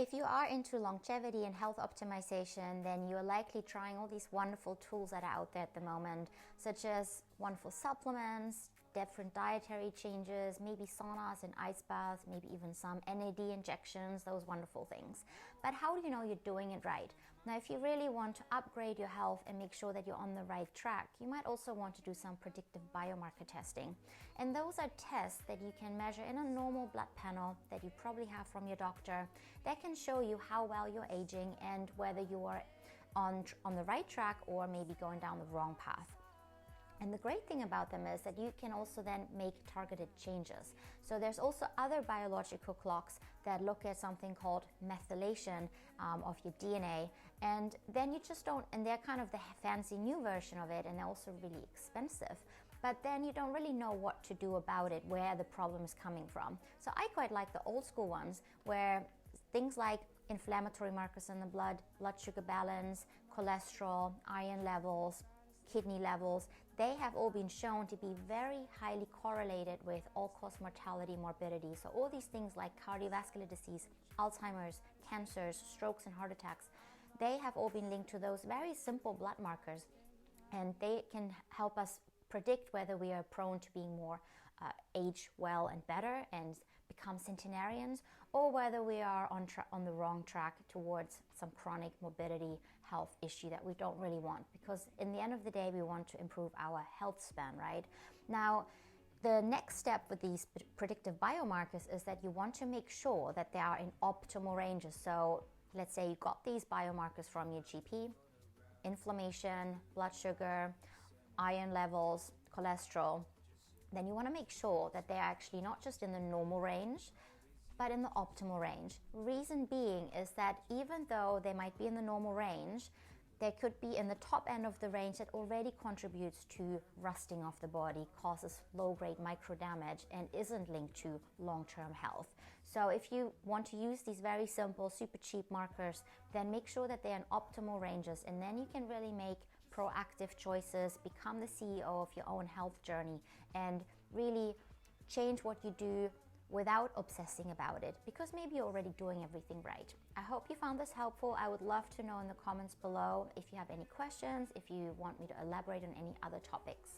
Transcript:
If you are into longevity and health optimization, then you are likely trying all these wonderful tools that are out there at the moment, such as wonderful supplements, different dietary changes, maybe saunas and ice baths, maybe even some NAD injections, those wonderful things. But how do you know you're doing it right? Now, if you really want to upgrade your health and make sure that you're on the right track, you might also want to do some predictive biomarker testing. And those are tests that you can measure in a normal blood panel that you probably have from your doctor that can show you how well you're aging and whether you are on the right track or maybe going down the wrong path. And the great thing about them is that you can also then make targeted changes. So there's also other biological clocks that look at something called methylation of your DNA. And then you just don't, and they're kind of the fancy new version of it, and they're also really expensive. But then you don't really know what to do about it, where the problem is coming from. So I quite like the old school ones where things like inflammatory markers in the blood sugar balance, cholesterol, iron levels, kidney levels, they have all been shown to be very highly correlated with all-cause mortality, morbidity. So all these things like cardiovascular disease, Alzheimer's, cancers, strokes, and heart attacks, they have all been linked to those very simple blood markers, and they can help us predict whether we are prone to being more age well and better and become centenarians, or whether we are on the wrong track towards some chronic morbidity health issue that we don't really want, because in the end of the day we want to improve our health span, right? Now, the next step with these predictive biomarkers is that you want to make sure that they are in optimal ranges. So let's say you got these biomarkers from your GP: inflammation, blood sugar, iron levels, cholesterol. Then you want to make sure that they're actually not just in the normal range, but in the optimal range. Reason being is that even though they might be in the normal range, they could be in the top end of the range that already contributes to rusting of the body, causes low-grade micro damage, and isn't linked to long-term health. So if you want to use these very simple, super cheap markers, then make sure that they're in optimal ranges, and then you can really make proactive choices, become the CEO of your own health journey, and really change what you do without obsessing about it, because maybe you're already doing everything right. I hope you found this helpful. I would love to know in the comments below if you have any questions, if you want me to elaborate on any other topics.